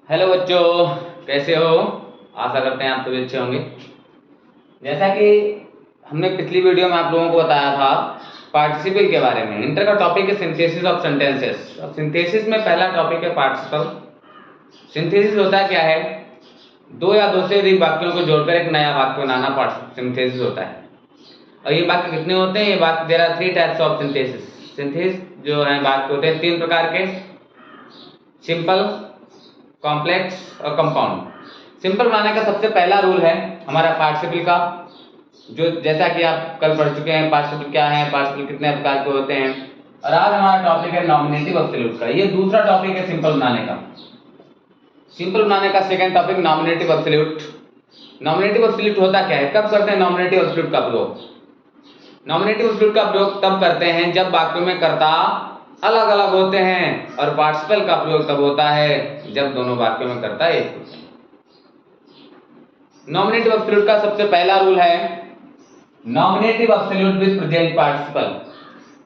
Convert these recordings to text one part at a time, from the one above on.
Hello बच्चों, कैसे हो? आशा करते हैं आप सभी अच्छे होंगे। जैसा कि हमने पिछली वीडियो में आप लोगों को बताया था पार्टिसिपल के बारे में। इंटर का टॉपिक है सिंथेसिस ऑफ सेंटेंसेस। अब सिंथेसिस में पहला टॉपिक है पार्टिसिपल। सिंथेसिस होता क्या है? दो या दो से अधिक वाक्यों को जोड़कर एक नया वाक्य बनाना सिंथेसिस होता है। और ये वाक्य कितने होते हैं? ये वाक्य there are 3 types of synthesis. Synthesis जो है वाक्य होते हैं 3 प्रकार के: सिंपल, कॉम्प्लेक्स और कंपाउंड। सिंपल बनाने का सबसे पहला रूल है हमारा पार्टिसिपल का, जो जैसा कि आप कल पढ़ चुके हैं पार्टिसिपल क्या है, पार्टिसिपल कितने प्रकार के होते हैं। और आज हमारा टॉपिक है नॉमिनेटिव एब्सोल्यूट का। ये दूसरा टॉपिक है सिंपल बनाने का। सिंपल बनाने का second topic nominative absolute. Nominative absolute होता क्या है? कब करते हैं नॉमिनेटिव एब्सोल्यूट का प्रयोग? नॉमिनेटिव एब्सोल्यूट का प्रयोग तब करते हैं जब वाक्यों में कर्ता अलग अलग होते हैं, और पार्टिसिपल का प्रयोग तब होता है जब दोनों वाक्यों में कर्ता एक होते हैं। नॉमिनेटिव एब्सोल्यूट का सबसे पहला रूल है nominative absolute with present participle.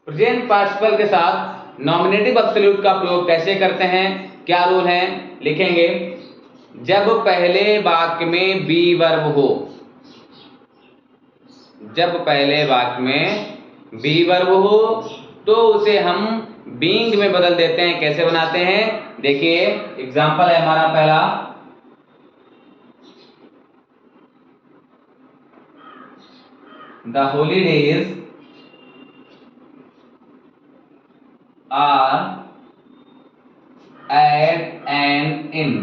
Present participle के साथ नॉमिनेटिव एब्सोल्यूट का प्रयोग कैसे करते हैं, क्या रूल है, लिखेंगे। जब पहले वाक्य में बी वर्ब हो, जब पहले वाक्य में बी वर्ब हो तो उसे हम बीइंग में बदल देते हैं। कैसे बनाते हैं? देखिए, एग्जांपल है हमारा पहला, the holidays are at an inn.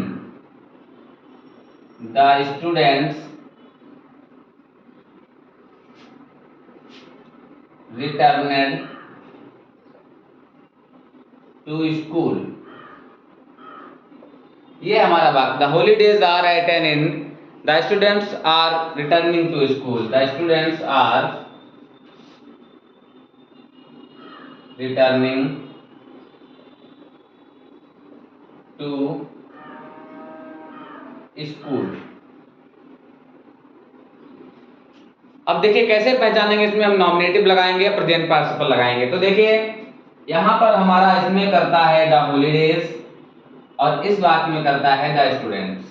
The students returned to school. ये हमारा वाक्य, the holidays are at an inn, the students are returning to school. The students are returning to school. अब देखिए कैसे पहचानेंगे इसमें हम नॉमिनेटिव लगाएंगे या प्रेजेंट पार्टिसिपल लगाएंगे। तो देखिए यहां पर हमारा इसमें करता है द हॉलीडेज और इस वाक्य में करता है द स्टूडेंट्स।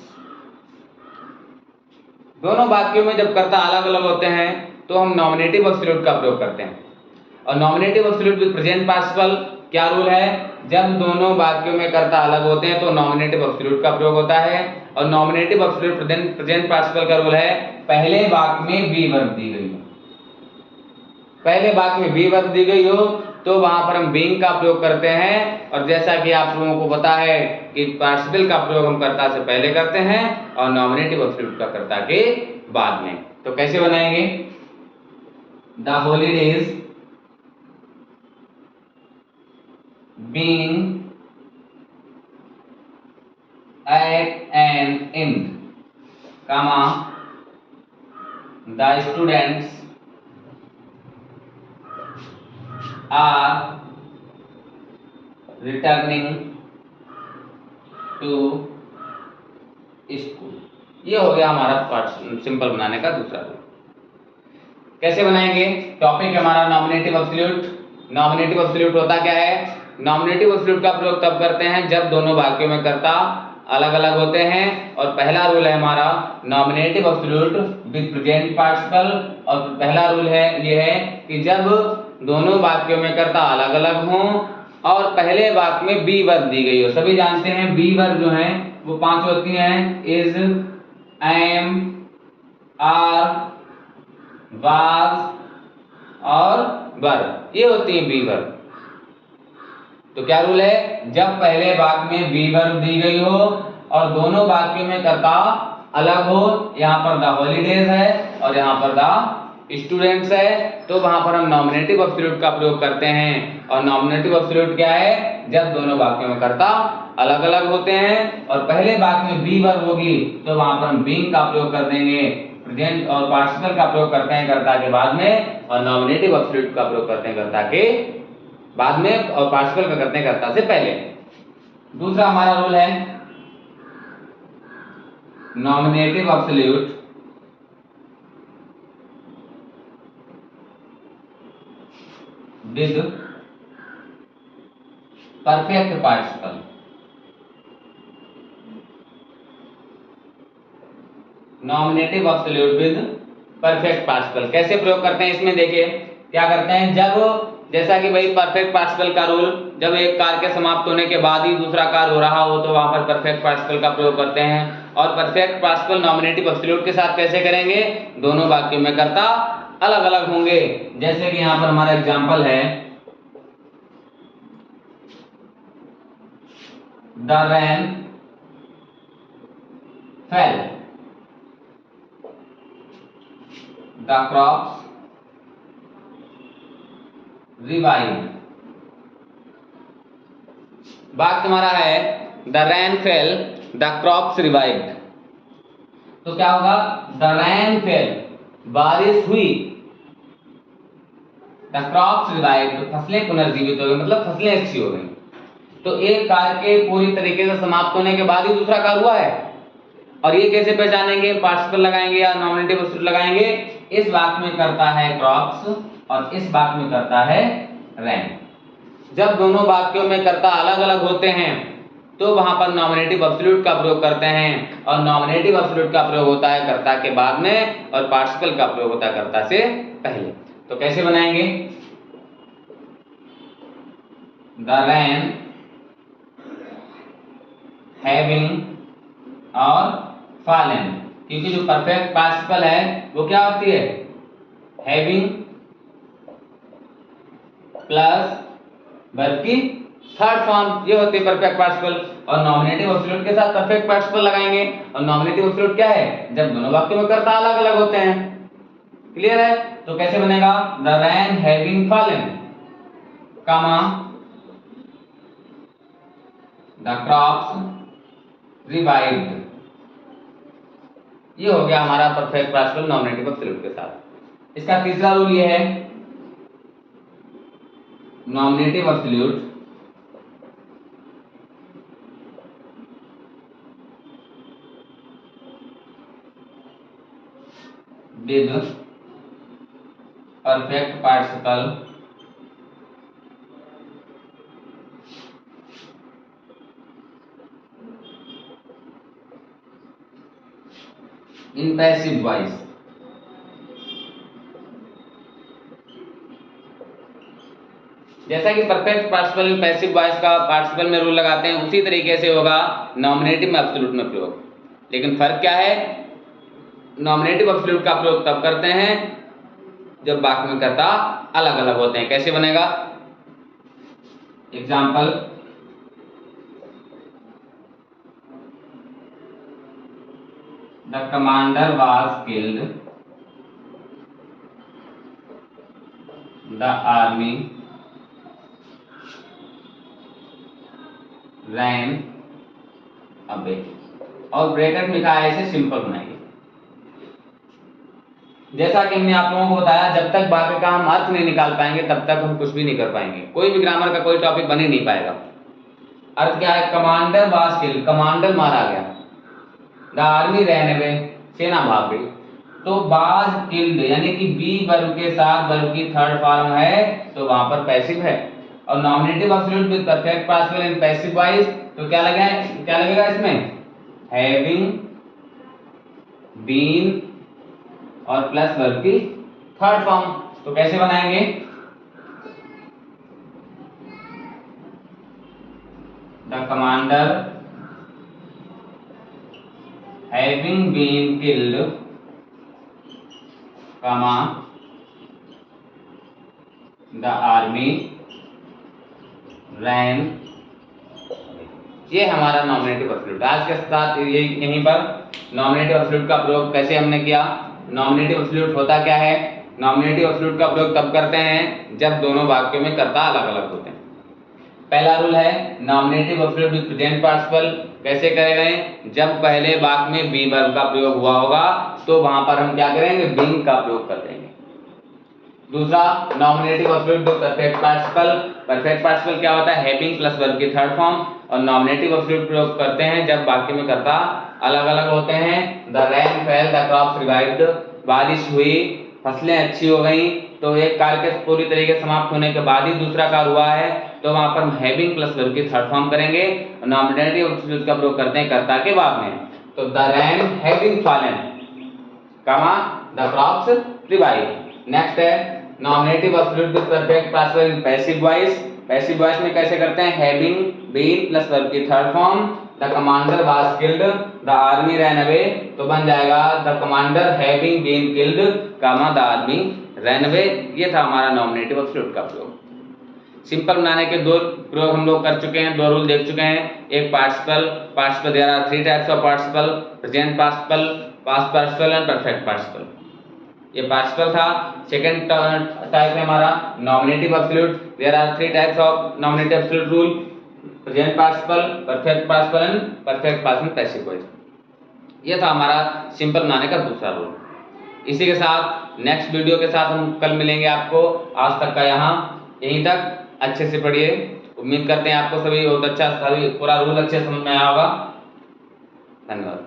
दोनों वाक्यों में जब कर्ता अलग अलग होते हैं तो हम नॉमिनेटिव एब्सोल्यूट का प्रयोग करते हैं। और nominative absolute with present participle क्या रूल है? जब दोनों वाक्यों में कर्ता अलग होते हैं तो नॉमिनेटिव एब्सोल्यूट का प्रयोग होता है। और नॉमिनेटिव एब्सोल्यूट प्रेजेंट पार्टिसिपल का रूल है पहले वाक्य में बी वर्ब दी गई हो, पहले वाक्य में बी वर्ब दी गई हो तो वहां पर हम बीइंग का प्रयोग करते हैं। और जैसा कि आप लोगों को पता है कि पार्टिसिपल का प्रयोग हम कर्ता से पहले करते हैं और नॉमिनेटिव एब्सोल्यूट का कर्ता के बाद में। तो कैसे बनाएंगे? The holidays being at an inn, comma, the students are returning to school। ये हो गया हमारा सिंपल बनाने का दूसरा रूल। कैसे बनाएंगे? टॉपिक हमारा नॉमिनेटिव एब्सोल्यूट। नॉमिनेटिव एब्सोल्यूट होता क्या है? नॉमिनेटिव एब्सोल्यूट का प्रयोग तब करते हैं जब दोनों वाक्यों में कर्ता अलग अलग होते हैं। और पहला रूल है हमारा nominative absolute with present participle. और पहला रूल है ये है कि जब दोनों वाक्यों में कर्ता अलग अलग हों और पहले वाक्य में बी वर्ब दी गई हो। सभी जानते हैं बी वर्ब जो है वो 5 होती हैं: इज, एम, आर, वाज और वर। ये होती है बी वर्ब। तो क्या रूल है? जब पहले वाक्य में बी वर्ब दी गई हो और दोनों वाक्यों में कर्ता अलग हो, यहां पर द हॉलीडेज है और यहां पर द स्टूडेंट्स है, तो वहां पर हम नॉमिनेटिव एब्सोल्यूट का प्रयोग करते हैं। और नॉमिनेटिव एब्सोल्यूट क्या है? जब दोनों वाक्यों में कर्ता अलग अलग होते हैं और पहले वाक्य में बी वर्ब होगी तो वहां पर हम बीइंग का प्रयोग कर देंगे। प्रेजेंट और पार्टिसिपल का प्रयोग करते हैं कर्ता के बाद में, और नॉमिनेटिव एब्सोल्यूट का प्रयोग करते हैं कर्ता के बाद में, और पार्टिसिपल का करते हैं कर्ता से पहले। दूसरा हमारा रूल है nominative absolute with perfect participle. Nominative absolute with perfect participle. कैसे प्रयोग करते हैं इसमें, देखिए क्या करते हैं, जब जैसा कि भाई परफेक्ट पार्टिसिपल का रूल, जब एक कार्य के समाप्त होने के बाद ही दूसरा कार्य हो रहा हो तो वहां पर परफेक्ट पार्टिसिपल का प्रयोग करते हैं। और परफेक्ट पार्टिसिपल नॉमिनेटिव एब्सोल्यूट के साथ कैसे करेंगे, दोनों वाक्यों में कर्ता अलग अलग होंगे। जैसे कि यहां पर हमारा एग्जांपल है, the rain fell, the crops revived. वाक्य तुम्हारा है the rain fell the crops revived. तो क्या होगा, द रैन फेल, बारिश हुई, द क्रॉप्स रिवाइव्ड, फसलें पुनर्जीवित हो गई, मतलब फसलें अच्छी हो गई। तो एक कार्य के पूरी तरीके से समाप्त होने के बाद ही दूसरा कार्य हुआ है। और ये कैसे पहचानेंगे, पार्टिसिपल लगाएंगे या नॉमिनेटिव एब्सोल्यूट लगाएंगे, इस वाक्य में करता है क्रॉप्स और इस वाक्य में करता है रैन। जब दोनों वाक्यों में कर्ता अलग अलग होते हैं तो वहां पर नॉमिनेटिव एब्सोल्यूट का प्रयोग करते हैं, और नॉमिनेटिव एब्सोल्यूट का प्रयोग होता है कर्ता के बाद में और पार्टिसिपल का प्रयोग होता है कर्ता से पहले। तो कैसे बनाएंगे, द रैन हैविंग और फॉलन, क्योंकि जो परफेक्ट पार्टिसिपल है वो क्या होती है, हैविंग प्लस वर्ब की थर्ड फॉर्म, ये होती है परफेक्ट पार्टिसिपल। और नॉमिनेटिव एब्सोल्यूट के साथ परफेक्ट पार्टिसिपल लगाएंगे, और नॉमिनेटिव एब्सोल्यूट क्या है, जब दोनों वाक्यों में कर्ता अलग अलग होते हैं। क्लियर है, तो कैसे बनेगा, the rain having fallen, comma the crops revived. ये हो गया हमारा परफेक्ट पार्टिसिपल नॉमिनेटिव एब्सोल्यूट के साथ। इसका तीसरा रूल ये है, nominative absolute with perfect participle in passive voice. जैसा कि perfect participle in passive voice का पार्टिसिपल में रूल लगाते हैं, उसी तरीके से होगा नॉमिनेटिव में एब्सोल्यूट में प्रयोग। लेकिन फर्क क्या है, नॉमिनेटिव एब्सोल्यूट का प्रयोग तब करते हैं जब वाक्य में कर्ता अलग अलग होते हैं। कैसे बनेगा, example, the commander was killed, the army ran away. और ब्रैकेट में लिखा है, इसे सिंपल बनाइए। जैसा कि हमने आप लोगों को बताया, जब तक वाक्य का हम अर्थ नहीं निकाल पाएंगे तब तक हम कुछ भी नहीं कर पाएंगे, कोई भी ग्रामर का कोई टॉपिक बन ही नहीं पाएगा। अर्थ क्या है, कमांडर वाज किल्ड, कमांडर मारा गया, द आर्मी रैन अवे, सेना भाग गई। तो वाज किल्ड यानी कि बी वर्ब के साथ वर्ब की थर्ड फॉर्म है तो वहां पर पैसिव है। और nominative absolute with perfect participle in passive voice, तो क्या लगेगा इसमें, हैविंग बीन और प्लस वर्ब की थर्ड फॉर्म। तो कैसे बनाएंगे, the commander having been killed, comma the army ran. ये हमारा नॉमिनेटिव एब्सोल्यूट। आज के साथ ये यहीं पर नॉमिनेटिव एब्सोल्यूट का प्रयोग कैसे हमने किया। नॉमिनेटिव एब्सोल्यूट होता क्या है, नॉमिनेटिव एब्सोल्यूट का प्रयोग तब करते हैं जब दोनों वाक्यों में कर्ता अलग अलग होते हैं। पहला रूल है nominative absolute with present participle. कैसे करेंगे, जब पहले वाक्य में बी वर्ब का प्रयोग हुआ होगा तो वहां पर हम क्या करेंगे, बीइंग का प्रयोग कर देंगे। दूसरा, nominative absolute with perfect participle. Perfect participle क्या होता है, हैविंग प्लस वर्ब की थर्ड फॉर्म। और नॉमिनेटिव एब्सोल्यूट प्रयोग करते हैं जब वाक्य में कर्ता अलग अलग होते हैं। The rain fell the crops revived, बारिश हुई, फसलें अच्छी हो गई। तो एक कार्य के पूरी तरीके से समाप्त होने के बाद ही दूसरा कार्य हुआ है तो वहां पर हैविंग प्लस वर्ब की थर्ड फॉर्म करेंगे। नॉमिनेटिव एब्सोल्यूट का प्रयोग करते हैं कर्ता के बाद में। तो the rain having fallen, comma the crops revive. Next है nominative absolute with perfect past in passive voice. Passive voice में कैसे करते हैं, हैविंग बीन प्लस वर्ब की third form, the commander was killed, the army ran away, तो बन जाएगा the commander having been killed comma the army ran away. ये था हमारा नॉमिनेटिव एब्सोल्यूट का प्रयोग। सिंपल बनाने के दो प्रयोग हम लोग कर चुके हैं, दो रूल देख चुके हैं। एक participle there are three types of participle, present participle, past participle and perfect participle. ये पार्टिसिपल था। सेकंड टाइप है हमारा nominative absolute, there are three types of nominative absolute rule, present participle, perfect participle and perfect past and passive voice. ये था हमारा simple बनाने का दूसरा रूल। इसी के साथ नेक्स्ट वीडियो के साथ हम कल मिलेंगे आपको। आज तक का यहाँ यहीं तक, अच्छे से पढ़िए। उम्मीद करते हैं आपको सभी बहुत अच्छा, सभी पूरा रूल अच्छे समझ में आया होगा। धन्यवाद।